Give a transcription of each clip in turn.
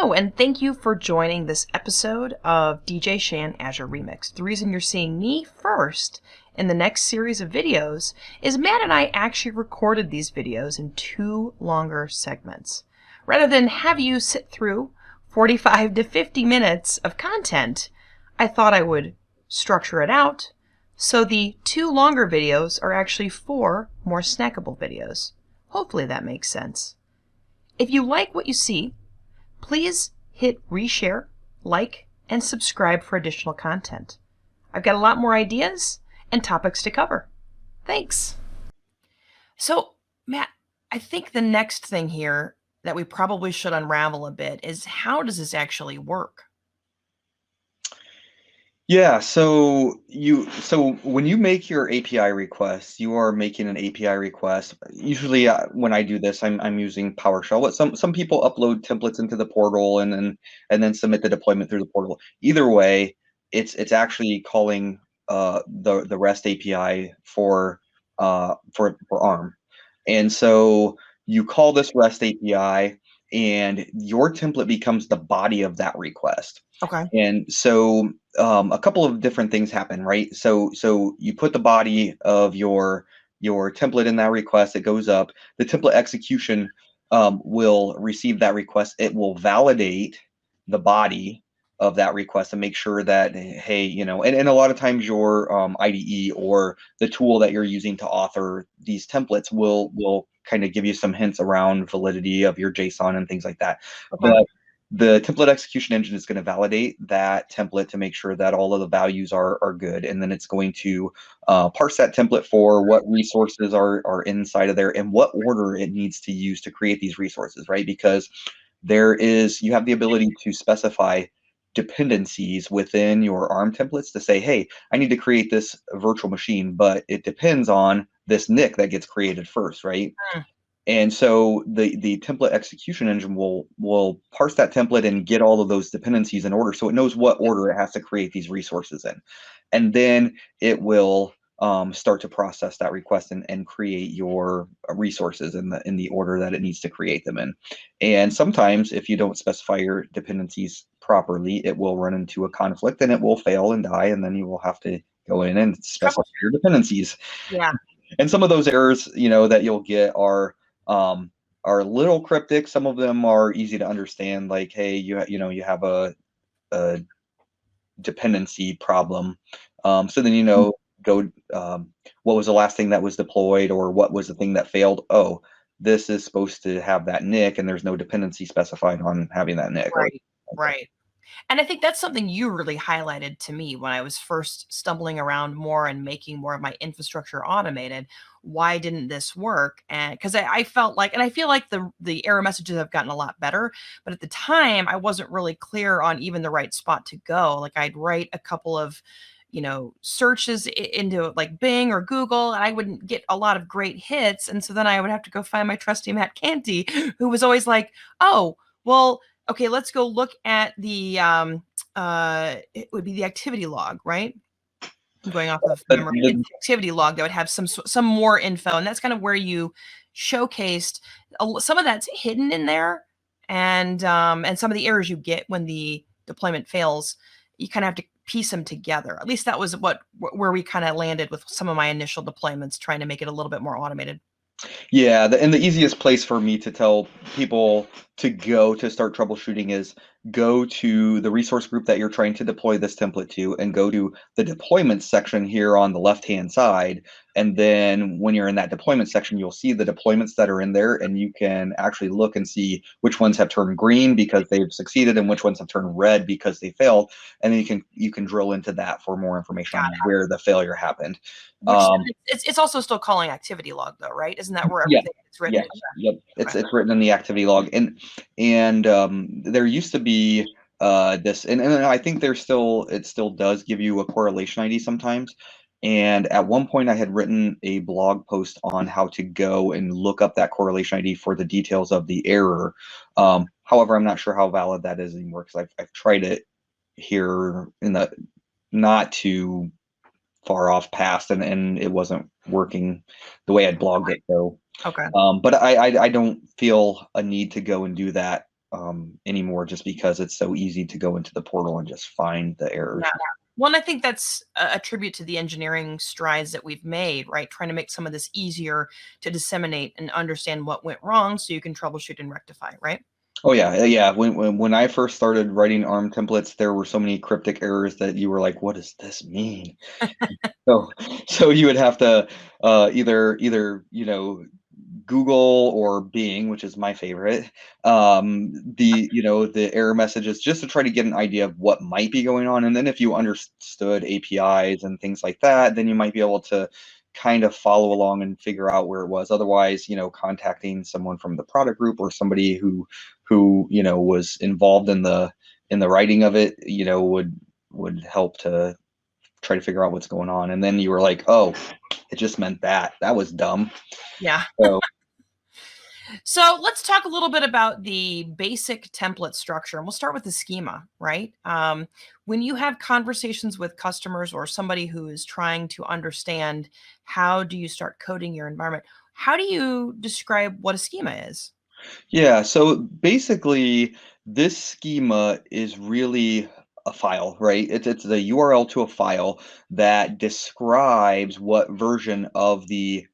Hello, and thank you for joining this episode of DJ Shan Azure Remix. The reason you're seeing me first in the next series of videos is Matt and I actually recorded these videos in 2 longer segments. Rather than have you sit through 45 to 50 minutes of content, I thought I would structure it out so the 2 longer videos are actually 4 more snackable videos. Hopefully that makes sense. If you like what you see, please hit reshare, like, and subscribe for additional content. I've got a lot more ideas and topics to cover. Thanks. So, Matt, I think the next thing here that we probably should unravel a bit is how does this actually work? Yeah, so when you make your API request, you are making an API request. Usually, when I do this, I'm using PowerShell. But some people upload templates into the portal and then submit the deployment through the portal. Either way, it's actually calling the REST API for ARM. And so you call this REST API, and your template becomes the body of that request. Okay. And so a couple of different things happen, right? So you put the body of your template in that request. It goes up. The template execution will receive that request. It will validate the body of that request and make sure that, hey, and a lot of times your IDE or the tool that you're using to author these templates will kind of give you some hints around validity of your JSON and things like that. Okay. But the template execution engine is going to validate that template to make sure that all of the values are good. And then it's going to parse that template for what resources are inside of there and what order it needs to use to create these resources, right? Because you have the ability to specify dependencies within your ARM templates to say, hey, I need to create this virtual machine, but it depends on this NIC that gets created first, right? And so the template execution engine will parse that template and get all of those dependencies in order, so it knows what order it has to create these resources in, and then it will start to process that request and create your resources in the order that it needs to create them in. And sometimes, if you don't specify your dependencies properly, it will run into a conflict and it will fail and die, and then you will have to go in and specify your dependencies. Yeah. And some of those errors, that you'll get are a little cryptic. Some of them are easy to understand, like, hey, you have a dependency problem. So then go what was the last thing that was deployed, or what was the thing that failed? Oh, this is supposed to have that NIC, and there's no dependency specified on having that NIC. Right. And I think that's something you really highlighted to me when I was first stumbling around more and making more of my infrastructure automated. Why didn't this work? And because I felt like, and I feel like the error messages have gotten a lot better, but at the time I wasn't really clear on even the right spot to go. Like I'd write a couple of searches into like Bing or Google, and I wouldn't get a lot of great hits. And so then I would have to go find my trusty Matt Canty, who was always like, oh, well, okay, let's go look at the, it would be the activity log, right? I'm going off of memory. It's the activity log that would have some more info, and that's kind of where you showcased some of that's hidden in there, and some of the errors you get when the deployment fails, you kind of have to piece them together. At least that was where we kind of landed with some of my initial deployments, trying to make it a little bit more automated. Yeah, and the easiest place for me to tell people to go to start troubleshooting is go to the resource group that you're trying to deploy this template to, and go to the deployment section here on the left-hand side. And then when you're in that deployment section, you'll see the deployments that are in there, and you can actually look and see which ones have turned green because they've succeeded and which ones have turned red because they failed. And then you can drill into that for more information on where the failure happened. It's also still calling activity log though, right? Isn't that where everything is written? Yep. It's written in the activity log, and there used to be this, and I think it still does give you a correlation ID sometimes. And at one point, I had written a blog post on how to go and look up that correlation ID for the details of the error. However, I'm not sure how valid that is anymore, because I've tried it here in the not too far off past, and it wasn't working the way I'd blogged it. So okay. but I don't feel a need to go and do that anymore, just because it's so easy to go into the portal and just find the Yeah. errors. Well, and I think that's a tribute to the engineering strides that we've made, right? Trying to make some of this easier to disseminate and understand what went wrong so you can troubleshoot and rectify, right? Oh yeah, yeah. When I first started writing ARM templates, there were so many cryptic errors that you were like, "What does this mean?" So, so you would have to either Google or Bing, which is my favorite, the error messages, just to try to get an idea of what might be going on. And then if you understood APIs and things like that, then you might be able to kind of follow along and figure out where it was. Otherwise, contacting someone from the product group or somebody who was involved in the writing of it, would help to try to figure out what's going on. And then you were like, oh, it just meant that was dumb. Yeah. So So let's talk a little bit about the basic template structure, and we'll start with the schema, right? When you have conversations with customers or somebody who is trying to understand how do you start coding your environment, how do you describe what a schema is? yeah, so basically, this schema is really a file, right? It's the URL to a file that describes what version of the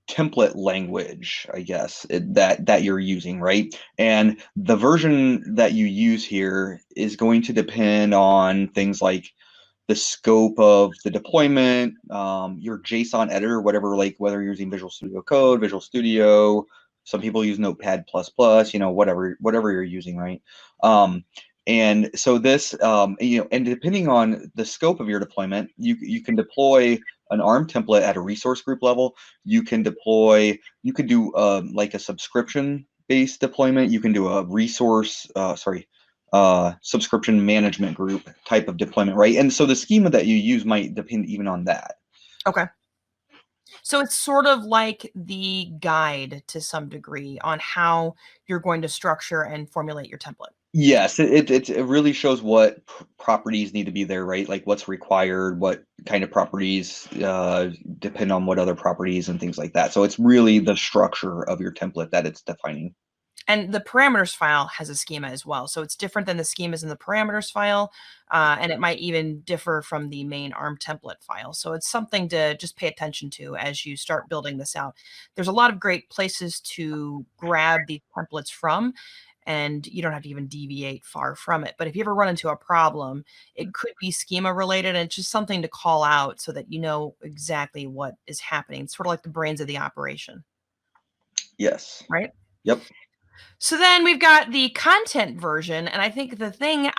template language, I guess, that you're using, right? And the version that you use here is going to depend on things like the scope of the deployment, your JSON editor, whatever, like whether you're using Visual Studio Code, Visual Studio, some people use Notepad++, whatever you're using, right? And so this, and depending on the scope of your deployment, you can deploy an ARM template at a resource group level. You could do like a subscription based deployment. You can do a subscription management group type of deployment, right? And so the schema that you use might depend even on that. Okay. So it's sort of like the guide to some degree on how you're going to structure and formulate your template. Yes, it really shows what properties need to be there, right? Like what's required, what kind of properties depend on what other properties and things like that. So it's really the structure of your template that it's defining. And the parameters file has a schema as well. So it's different than the schemas in the parameters file. And it might even differ from the main ARM template file. So it's something to just pay attention to as you start building this out. There's a lot of great places to grab these templates from, and you don't have to even deviate far from it. But if you ever run into a problem, it could be schema related, and it's just something to call out so that you know exactly what is happening. It's sort of like the brains of the operation, Yes. right? Yep. So then we've got the content version, and I think the thing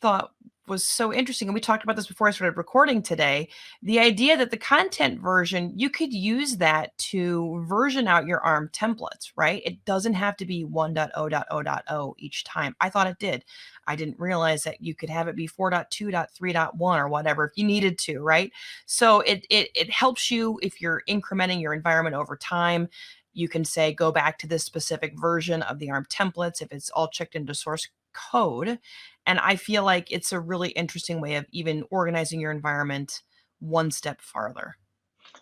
thought was so interesting, and we talked about this before I started recording today, the idea that the content version, you could use that to version out your ARM templates, right? It doesn't have to be 1.0.0.0 each time. I thought it did. I didn't realize that you could have it be 4.2.3.1 or whatever if you needed to, right? So it helps you if you're incrementing your environment over time. You can say, go back to this specific version of the ARM templates if it's all checked into source code. And I feel like it's a really interesting way of even organizing your environment one step farther.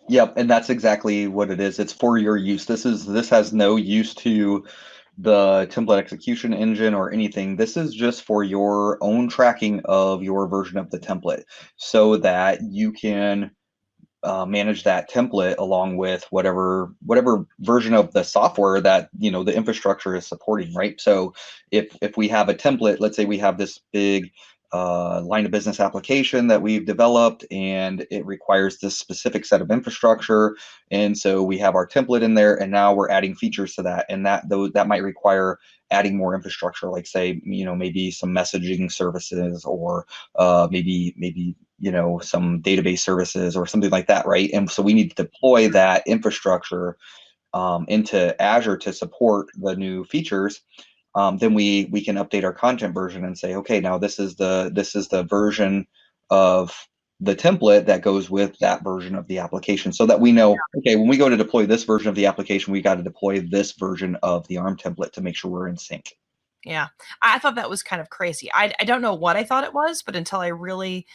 Yep, and that's exactly what it is. It's for your use. This has no use to the template execution engine or anything. This is just for your own tracking of your version of the template so that you can manage that template along with whatever version of the software that the infrastructure is supporting, right? So if we have a template, let's say we have this big line of business application that we've developed and it requires this specific set of infrastructure, and so we have our template in there and now we're adding features to that, and that might require adding more infrastructure, like say maybe some messaging services or maybe some database services or something like that, right? And so we need to deploy that infrastructure into Azure to support the new features. Then we can update our content version and say, okay, now this is the version of the template that goes with that version of the application, so that we know, okay, when we go to deploy this version of the application, we got to deploy this version of the ARM template to make sure we're in sync. Yeah. I thought that was kind of crazy. I don't know what I thought it was, but until I really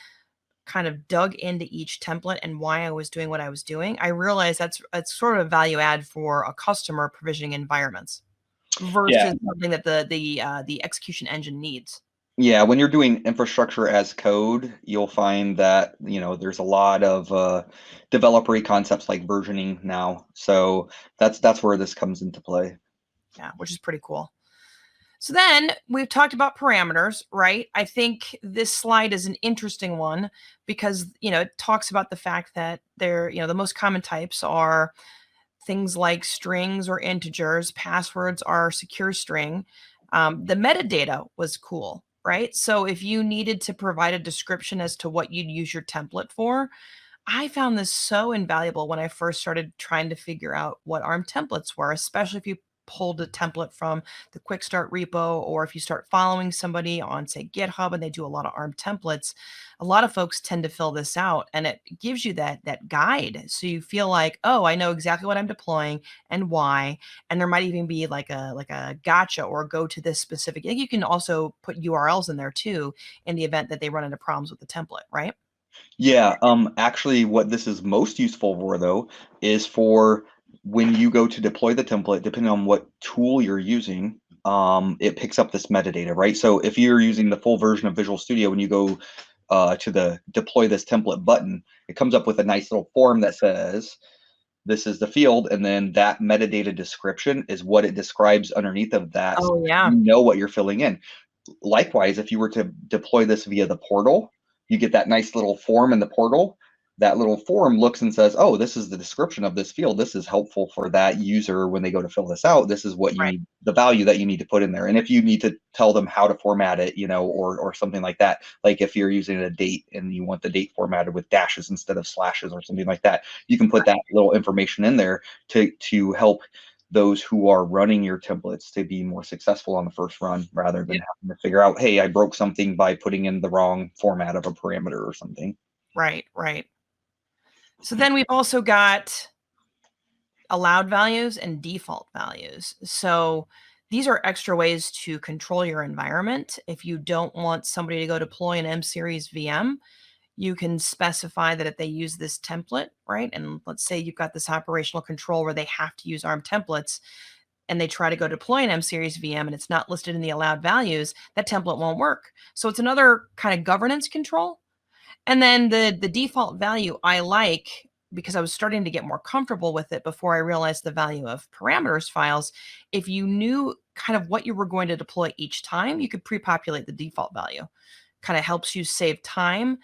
kind of dug into each template and why I was doing what I was doing, I realized that's sort of a value add for a customer provisioning environments. Yeah. versus something that the execution engine needs. Yeah, when you're doing infrastructure as code, you'll find that, there's a lot of developer concepts like versioning now. So that's where this comes into play. Yeah, which is pretty cool. So then we've talked about parameters, right? I think this slide is an interesting one because, it talks about the fact that the most common types are things like strings or integers. Passwords are secure string. The metadata was cool, right? So if you needed to provide a description as to what you'd use your template for, I found this so invaluable when I first started trying to figure out what ARM templates were, especially if you pulled a template from the quick start repo, or if you start following somebody on, say, GitHub and they do a lot of ARM templates. A lot of folks tend to fill this out and it gives you that guide. So you feel like, oh, I know exactly what I'm deploying and why. And there might even be like a gotcha or go to this specific. I think you can also put URLs in there too in the event that they run into problems with the template, right? Yeah, actually what this is most useful for though is for when you go to deploy the template, depending on what tool you're using, it picks up this metadata, right? So if you're using the full version of Visual Studio, when you go to the deploy this template button, it comes up with a nice little form that says, this is the field, and then that metadata description is what it describes underneath of that. So Oh, yeah. you know what you're filling in. Likewise, if you were to deploy this via the portal, you get that nice little form in the portal. That little form looks and says, oh, this is the description of this field. This is helpful for that user when they go to fill this out. This is what you Right. need, the value that you need to put in there. And if you need to tell them how to format it, or something like that, like if you're using a date and you want the date formatted with dashes instead of slashes or something like that, you can put that little information in there to help those who are running your templates to be more successful on the first run rather than Yeah. having to figure out, hey, I broke something by putting in the wrong format of a parameter or something. Right, right. So then we've also got allowed values and default values. So these are extra ways to control your environment. If you don't want somebody to go deploy an M series VM, you can specify that if they use this template, right? And let's say you've got this operational control where they have to use ARM templates and they try to go deploy an M series VM and it's not listed in the allowed values, that template won't work. So it's another kind of governance control. And then the default value I like because I was starting to get more comfortable with it before I realized the value of parameters files. If you knew kind of what you were going to deploy each time, you could pre-populate the default value. Kind of helps you save time.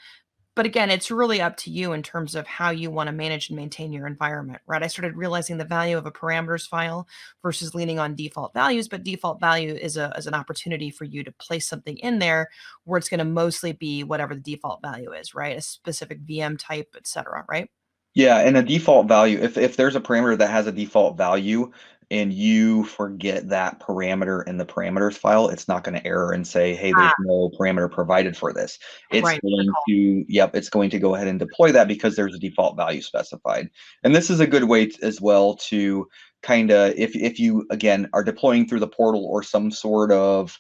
But again, it's really up to you in terms of how you want to manage and maintain your environment, right? I started realizing the value of a parameters file versus leaning on default values, but default value is an opportunity for you to place something in there where it's going to mostly be whatever the default value is, right? A specific VM type, et cetera, right? Yeah, and a default value, if there's a parameter that has a default value and you forget that parameter in the parameters file, it's not going to error and say, hey, there's Ah, no parameter provided for this. It's right. Good going call. to, yep, it's going to go ahead and deploy that because there's a default value specified. And this is a good way as well to kind of, if you, again, are deploying through the portal or some sort of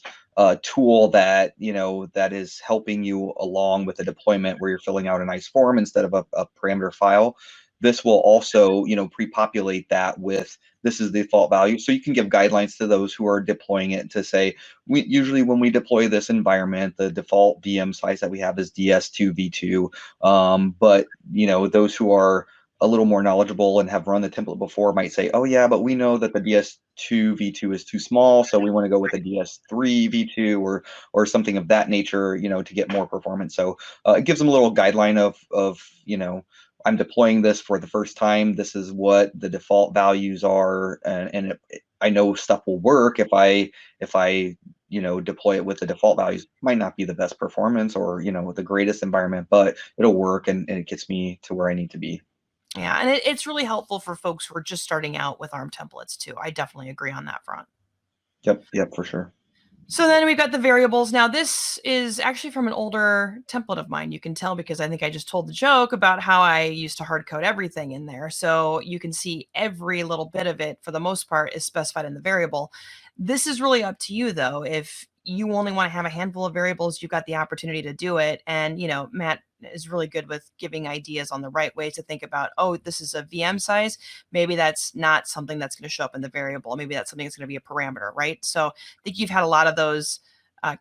tool that that is helping you along with the deployment where you're filling out a nice form instead of a parameter file. This will also pre-populate that with this is the default value, so you can give guidelines to those who are deploying it to say, we usually when we deploy this environment, the default VM size that we have is DS2 v2, but those who are a little more knowledgeable and have run the template before might say, oh yeah, but we know that the DS2 v2 is too small, so we want to go with a DS3 v2 or something of that nature, to get more performance. So it gives them a little guideline of I'm deploying this for the first time. This is what the default values are, and I know stuff will work if I deploy it with the default values. Might not be the best performance or the greatest environment, but it'll work and it gets me to where I need to be. Yeah. And it's really helpful for folks who are just starting out with ARM templates too. I definitely agree on that front. Yep, for sure. So then we've got the variables. Now, this is actually from an older template of mine. You can tell because I think I just told the joke about how I used to hard code everything in there. So you can see every little bit of it, for the most part, is specified in the variable. This is really up to you, though. If you only want to have a handful of variables, you've got the opportunity to do it. And, Matt is really good with giving ideas on the right way to think about, oh, this is a VM size. Maybe that's not something that's going to show up in the variable. Maybe that's something that's going to be a parameter, right? So I think you've had a lot of those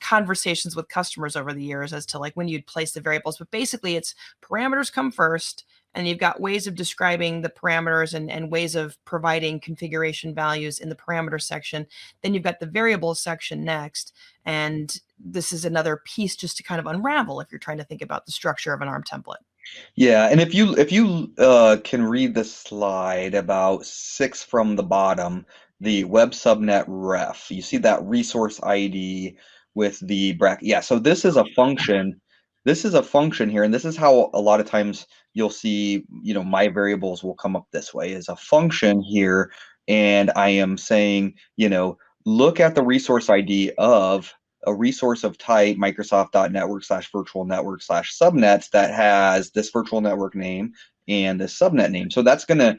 conversations with customers over the years as to like when you'd place the variables. But basically, it's parameters come first, and you've got ways of describing the parameters and ways of providing configuration values in the parameter section. Then you've got the variables section next. And this is another piece just to kind of unravel if you're trying to think about the structure of an ARM template. Yeah, and if you can read the slide about 6 from the bottom, the web subnet ref, you see that resource ID with the bracket. Yeah, so this is a function. This is a function here, and this is how a lot of times you'll see, my variables will come up this way as a function here, and I am saying, look at the resource ID of a resource of type Microsoft.network/virtual network/subnets that has this virtual network name and this subnet name. So that's gonna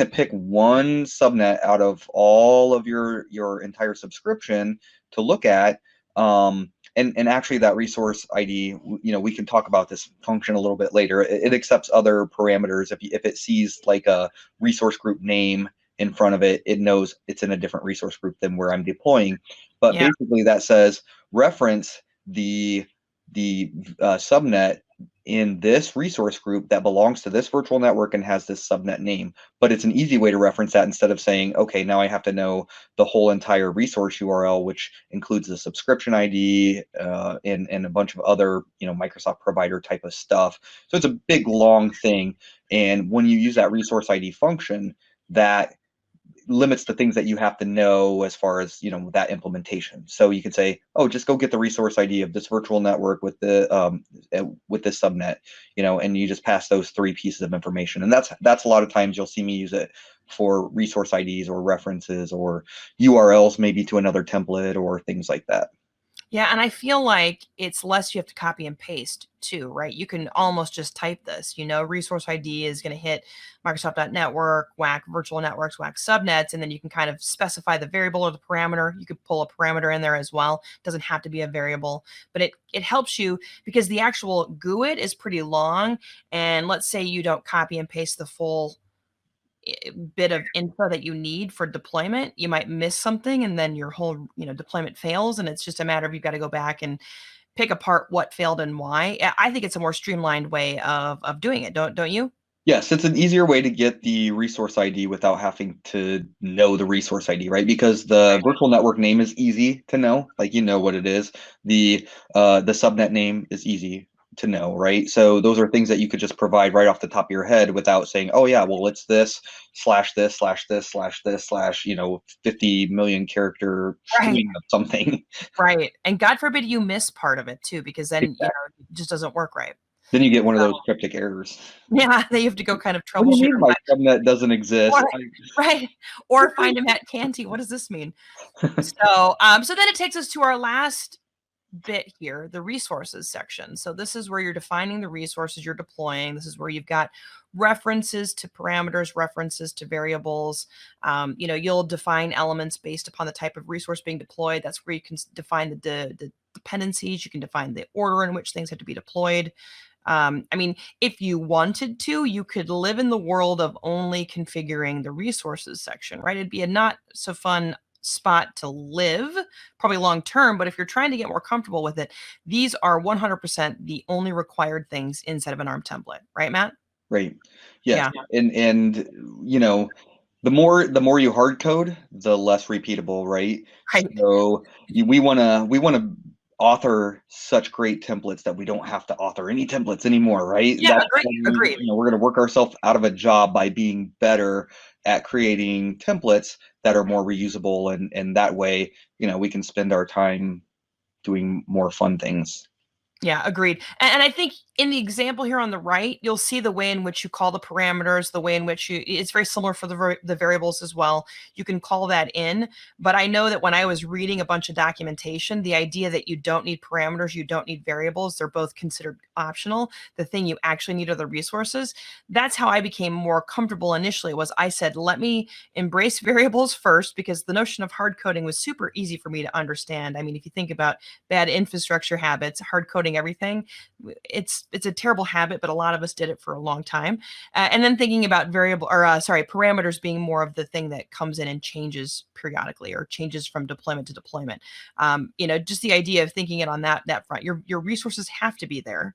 pick one subnet out of all of your entire subscription to look at. And actually that resource ID, we can talk about this function a little bit later. It accepts other parameters. If it sees like a resource group name in front of it, it knows it's in a different resource group than where I'm deploying. But Yeah. basically that says reference the subnet in this resource group that belongs to this virtual network and has this subnet name. But it's an easy way to reference that instead of saying, okay, now I have to know the whole entire resource URL, which includes the subscription ID and a bunch of other, Microsoft provider type of stuff. So it's a big, long thing. And when you use that resource ID function, that limits the things that you have to know as far as that implementation. So you could say, oh, just go get the resource ID of this virtual network with this subnet, and you just pass those 3 pieces of information. And that's a lot of times you'll see me use it for resource IDs or references or URLs maybe to another template or things like that. Yeah, and I feel like it's less you have to copy and paste too, right? You can almost just type this, resource ID is going to hit Microsoft.network, whack virtual networks, whack subnets, and then you can kind of specify the variable or the parameter. You could pull a parameter in there as well. It doesn't have to be a variable, but it helps you because the actual GUID is pretty long. And let's say you don't copy and paste the full bit of info that you need for deployment, you might miss something and then your whole, deployment fails. And it's just a matter of you've got to go back and pick apart what failed and why. I think it's a more streamlined way of doing it. Don't you? Yes, it's an easier way to get the resource ID without having to know the resource ID, right? Because the virtual network name is easy to know, like you know what it is. The subnet name is easy to know, right? So those are things that you could just provide right off the top of your head without saying, oh yeah, well it's this slash this slash this slash this slash 50 million character Right. string of something. Right. And God forbid you miss part of it too, because then, it just doesn't work right. Then you get one of those cryptic errors. Yeah, then you have to go kind of What do you troubleshoot mean my subnet doesn't exist? or, right. Or find a Matt Canty. What does this mean? So then it takes us to our last bit here, the resources section. So this is where you're defining the resources you're deploying. This is where you've got references to parameters, references to variables. You'll define elements based upon the type of resource being deployed. That's where you can define the dependencies. You can define the order in which things have to be deployed. If you wanted to, you could live in the world of only configuring the resources section, right? It'd be a not so fun spot to live, probably long term, but if you're trying to get more comfortable with it, these are 100% the only required things inside of an ARM template, right, Matt? Right. Yes. Yeah. And the more you hard code, the less repeatable, right? Right. So we wanna author such great templates that we don't have to author any templates anymore, right? Yeah, That's agreed. Agreed. we're gonna work ourselves out of a job by being better at creating templates that are more reusable, and that way, we can spend our time doing more fun things. Yeah, agreed. And I think in the example here on the right, you'll see the way in which you call the parameters, the way in which it's very similar for the variables as well. You can call that in, but I know that when I was reading a bunch of documentation, the idea that you don't need parameters, you don't need variables, they're both considered optional. The thing you actually need are the resources. That's how I became more comfortable initially. Was I said, let me embrace variables first, because the notion of hard coding was super easy for me to understand. I mean, if you think about bad infrastructure habits, hard coding everything, it's a terrible habit, but a lot of us did it for a long time. And then thinking about parameters being more of the thing that comes in and changes periodically, or changes from deployment to deployment. Just the idea of thinking it on that front. Your resources have to be there.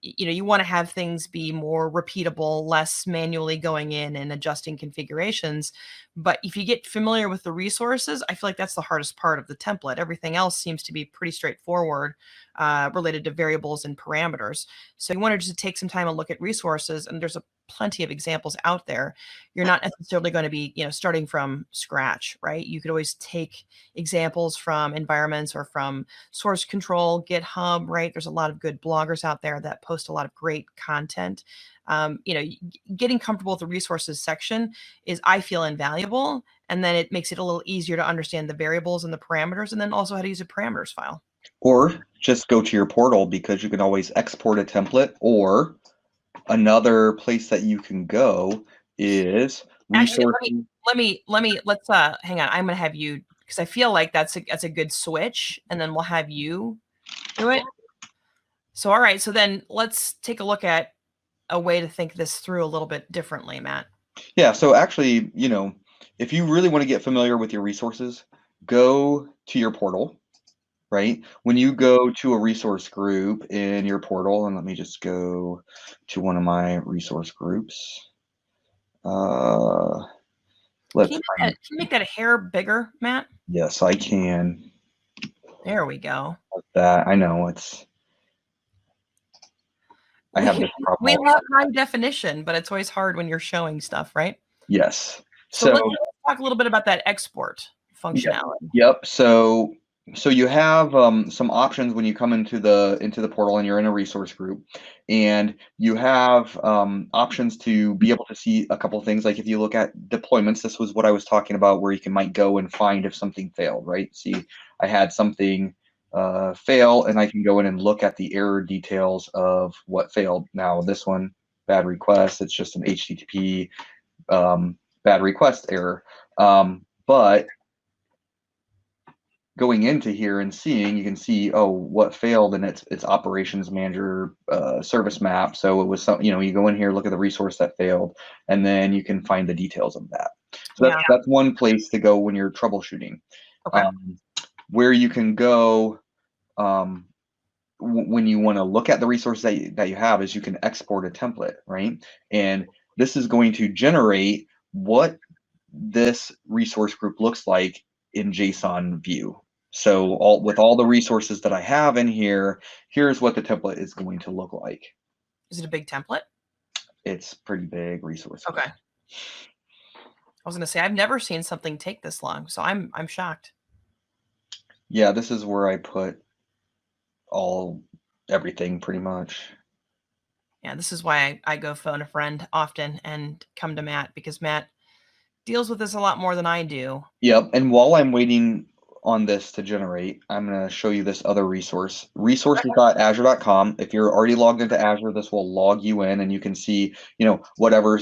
You want to have things be more repeatable, less manually going in and adjusting configurations. But if you get familiar with the resources, I feel like that's the hardest part of the template. Everything else seems to be pretty straightforward, related to variables and parameters. So you wanted to take some time and look at resources, and there's plenty of examples out there. You're not necessarily going to be, starting from scratch, right? You could always take examples from environments or from source control, GitHub, right? There's a lot of good bloggers out there that post a lot of great content. Getting comfortable with the resources section is, I feel, invaluable. And then it makes it a little easier to understand the variables and the parameters, and then also how to use a parameters file. Or just go to your portal, because you can always export a template. Or another place that you can go is Actually, resources. let's hang on. I'm gonna have you, because I feel like that's a good switch, and then we'll have you do it. So all right, so then let's take a look at a way to think this through a little bit differently, Matt. Yeah, so actually, if you really want to get familiar with your resources, go to your portal, right? When you go to a resource group in your portal, and let me just go to one of my resource groups. Can Let's you find, can you make that a hair bigger, Matt? yes, I can. There we go. That I know I have We this problem we all the love time. high definition, but it's always hard when you're showing stuff, right? Yes. So So let's talk a little bit about that export yeah, functionality. yep. So you have some options when you come into the portal and you're in a resource group, and you have options to be able to see a couple of things. Like if you look at deployments, this was what I was talking about, where you might go and find if something failed, right? See, I had something fail, and I can go in and look at the error details of what failed. Now this one, bad request, it's just an HTTP bad request error. But going into here and seeing, you can see, oh, what failed, and it's operations manager service map. So it was some, you go in here, look at the resource that failed, and then you can find the details of that. So Yeah. that's one place to go when you're troubleshooting. Okay. Where you can go when you want to look at the resources that you have is you can export a template, right? And this is going to generate what this resource group looks like in JSON view. So with all the resources that I have in here, here's what the template is going to look like. Is it a big template? It's pretty big resources. Okay. I was gonna say I've never seen something take this long, so I'm shocked. Yeah, this is where I put everything pretty much. Yeah, this is why I go phone a friend often and come to Matt, because Matt deals with this a lot more than I do. Yep, and while I'm waiting on this to generate, I'm going to show you this other resource, resources.azure.com. If you're already logged into Azure, this will log you in, and you can see, whatever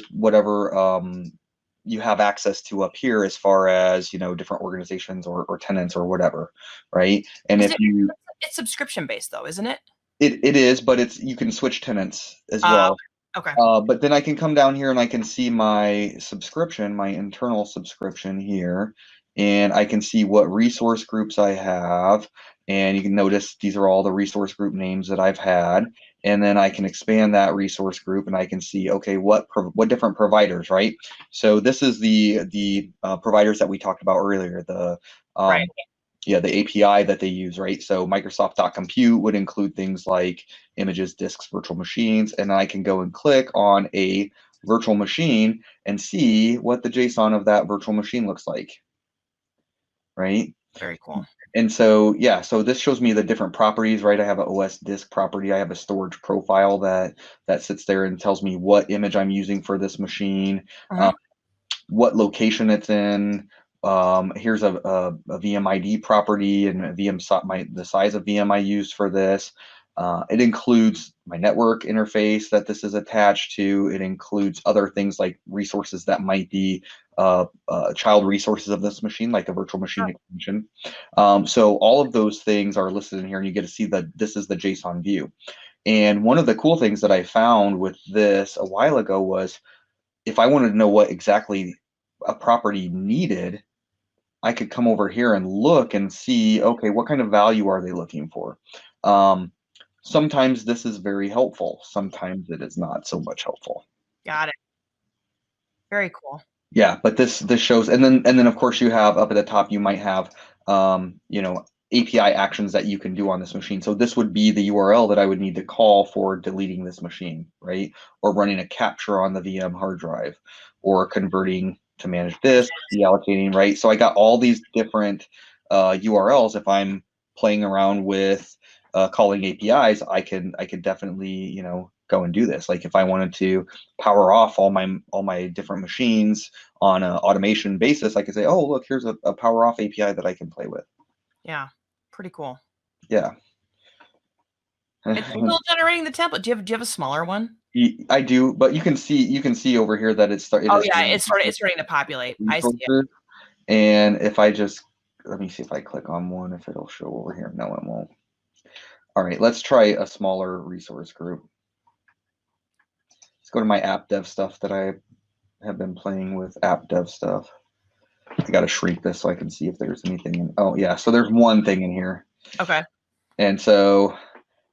you have access to up here, as far as, different organizations or tenants or whatever, right? And Is if it? you, It's subscription based though, isn't it? it is, but you can switch tenants as Uh, well. okay. But then I can come down here and I can see my subscription, my internal subscription here, and I can see what resource groups I have. And you can notice these are all the resource group names that I've had. And then I can expand that resource group, and I can see, okay, what different providers, right? So this is the providers that we talked about earlier, Right. the API that they use, right? So Microsoft.compute would include things like images, disks, virtual machines, and I can go and click on a virtual machine and see what the JSON of that virtual machine looks like, right? Very cool. And so, yeah, so this shows me the different properties, right? I have an OS disk property. I have a storage profile that sits there and tells me what image I'm using for this machine, Uh-huh. what location it's in. Here's a VM ID property and the size of VM I used for this. It includes my network interface that this is attached to. It includes other things like resources that might be child resources of this machine, like a virtual machine extension. So all of those things are listed in here, and you get to see that this is the JSON view. And one of the cool things that I found with this a while ago was if I wanted to know what exactly a property needed, I could come over here and look and see, okay, what kind of value are they looking for? Sometimes this is very helpful. Sometimes it is not so much helpful. Got it. Very cool. Yeah, but this shows, and then of course you have up at the top, you might have API actions that you can do on this machine. So this would be the URL that I would need to call for deleting this machine, right? Or running a capture on the VM hard drive, or converting to manage this, deallocating, right? So I got all these different URLs. If I'm playing around with calling APIs, I could definitely go and do this. Like if I wanted to power off all my different machines on an automation basis, I could say, oh, look, here's a power off API that I can play with. Yeah, pretty cool. Yeah. It's still generating the template. Do you have a smaller one? I do, but you can see over here that it Oh is yeah, it's starting to populate. I see it. resources. And if I just let me see if I click on one, if it'll show over here. No, it won't. All right, let's try a smaller resource group. Let's go to my app dev stuff that I have been playing with app dev stuff. I got to shrink this so I can see if there's anything in. Oh yeah, so there's one thing in here. Okay. And so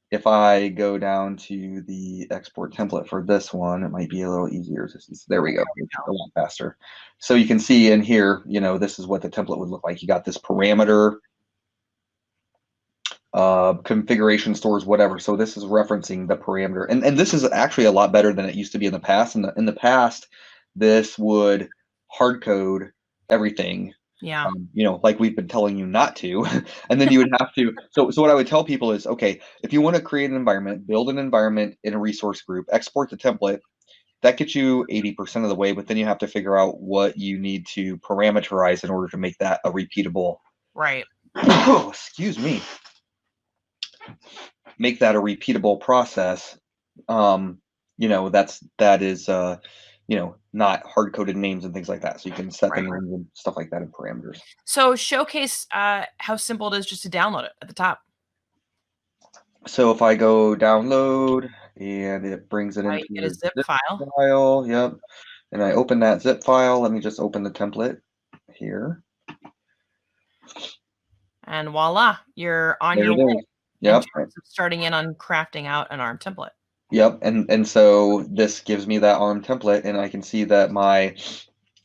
if I go down to the export template for this one, it might be a little easier to see. There we go. It's a lot faster. So you can see in here, this is what the template would look like. You got this parameter, configuration stores, whatever. So this is referencing the parameter. And this is actually a lot better than it used to be in the past. In the past, this would hard code everything, Yeah. like we've been telling you not to. And then you would have to. So what I would tell people is, okay, if you want to create an environment, build an environment in a resource group, export the template. That gets you 80% of the way, but then you have to figure out what you need to parameterize in order to make that a repeatable. Right. Oh, excuse me. Make that a repeatable process. That is not hard-coded names and things like that. So you can set the names and stuff like that in parameters. So showcase how simple it is just to download it at the top. So if I go download and it brings it into a zip file, yep. And I open that zip file. Let me just open the template here. And voila, you're on your way. Yep. In terms of starting in on crafting out an ARM template. Yep. And so this gives me that ARM template, and I can see that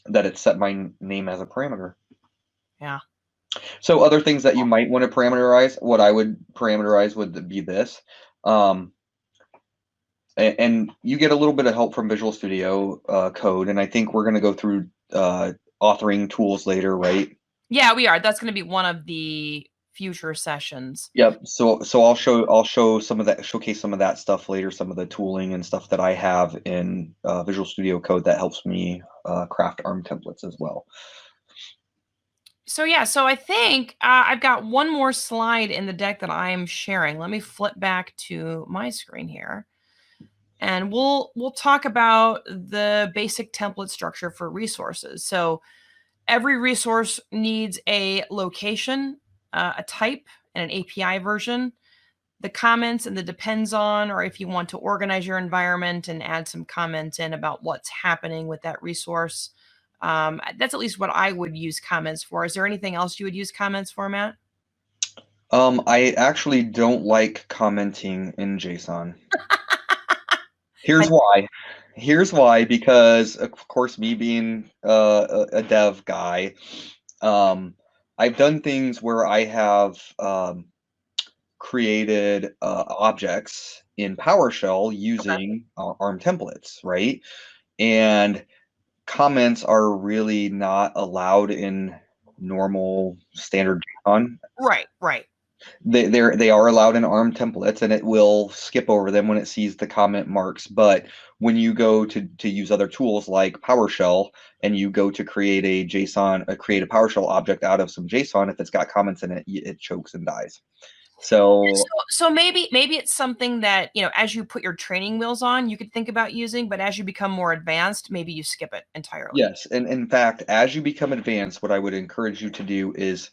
it set my name as a parameter. Yeah. So other things that you might want to parameterize, what I would parameterize would be this. And you get a little bit of help from Visual Studio Code, and I think we're going to go through authoring tools later, right? Yeah, we are. That's going to be one of the future sessions. Yep. So I'll show some of that, showcase some of that stuff later, some of the tooling and stuff that I have in Visual Studio Code that helps me craft ARM templates as well. So yeah, so I think I've got one more slide in the deck that I'm sharing. Let me flip back to my screen here. And we'll talk about the basic template structure for resources. So every resource needs a location, a type, and an API version. The comments and the depends on, or if you want to organize your environment and add some comments in about what's happening with that resource. That's at least what I would use comments for. Is there anything else you would use comments for, Matt? I actually don't like commenting in JSON. Here's why, because of course, me being a dev guy, I've done things where I have created objects in PowerShell using ARM templates, right? And comments are really not allowed in normal standard JSON. Right, right. They are allowed in ARM templates, and it will skip over them when it sees the comment marks. But when you go to use other tools like PowerShell, and you go to create a create a PowerShell object out of some JSON, if it's got comments in it, it chokes and dies. So So maybe it's something that, as you put your training wheels on, you could think about using, but as you become more advanced, maybe you skip it entirely. yes, and in fact, as you become advanced, what I would encourage you to do is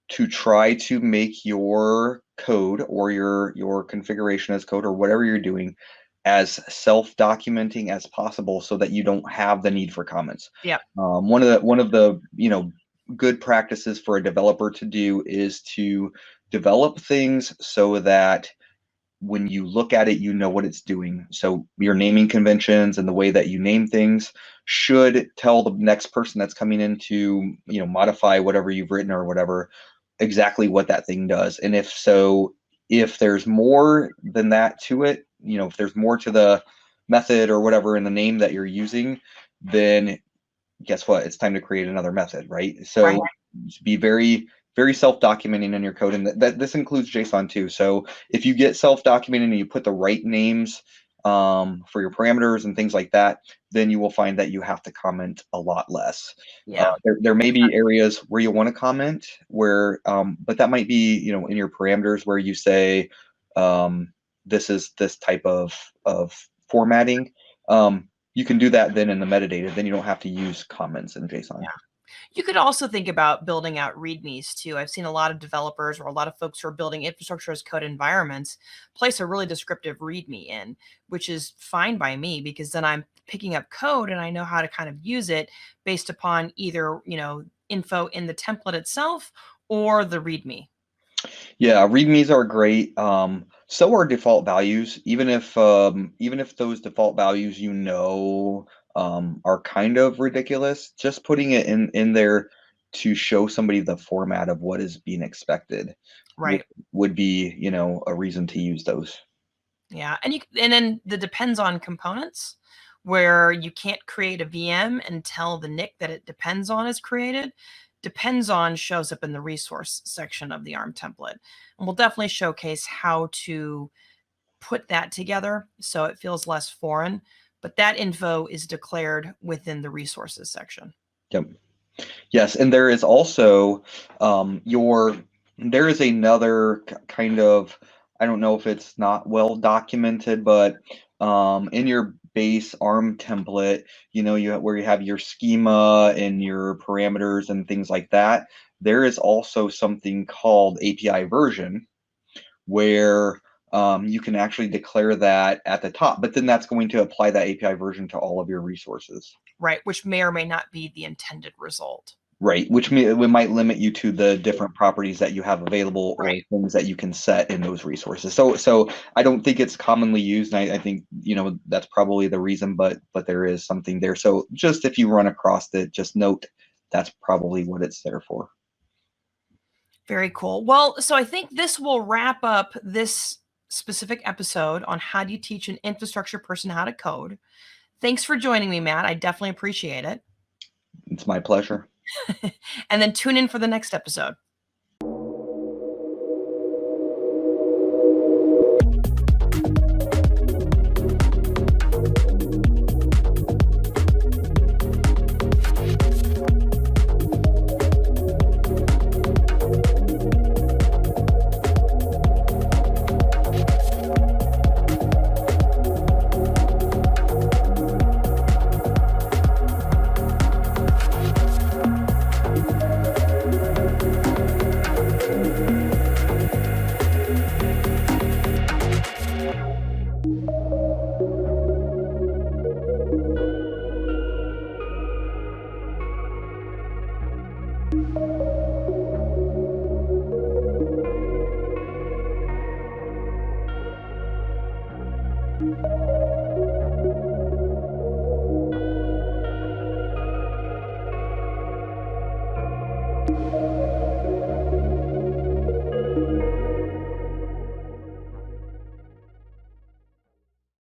to try to make your code or your configuration as code or whatever you're doing as self-documenting as possible, so that you don't have the need for comments. Yep. One of the good practices for a developer to do is to develop things so that when you look at it, you know what it's doing. So your naming conventions and the way that you name things should tell the next person that's coming in to, modify whatever you've written or whatever, exactly what that thing does. And if so, if there's more than that to it, if there's more to the method or whatever in the name that you're using, then guess what? It's time to create another method, right? Right. So be very, very self-documenting in your code, and that this includes JSON too. So if you get self-documenting and you put the right names for your parameters and things like that, then you will find that you have to comment a lot less. Yeah. There may be areas where you want to comment, but that might be in your parameters where you say this is this type of formatting. You can do that then in the metadata. Then you don't have to use comments in JSON. Yeah. You could also think about building out READMEs too. I've seen a lot of developers or a lot of folks who are building infrastructure as code environments place a really descriptive README in, which is fine by me because then I'm picking up code and I know how to kind of use it based upon either, info in the template itself or the README. Yeah, readmes are great. So are default values, even if those default values are kind of ridiculous. Just putting it in there to show somebody the format of what is being expected would Right. would be a reason to use those. Yeah. And then the depends on components where you can't create a VM until the NIC that it depends on is created. Depends on shows up in the resource section of the ARM template. And we'll definitely showcase how to put that together so it feels less foreign. But that info is declared within the resources section. Yep. Yes, and there is also there is another kind of, I don't know if it's not well documented, but in your base ARM template, where you have your schema and your parameters and things like that, there is also something called API version where you can actually declare that at the top, but then that's going to apply that API version to all of your resources. Right. Which may or may not be the intended result. Right, which might limit you to the different properties that you have available or Right. things that you can set in those resources. So I don't think it's commonly used, and I think that's probably the reason, but there is something there. So just if you run across it, just note that's probably what it's there for. Very cool. Well, so I think this will wrap up this specific episode on how do you teach an infrastructure person how to code. Thanks for joining me, Matt. I definitely appreciate it. It's my pleasure. And then tune in for the next episode.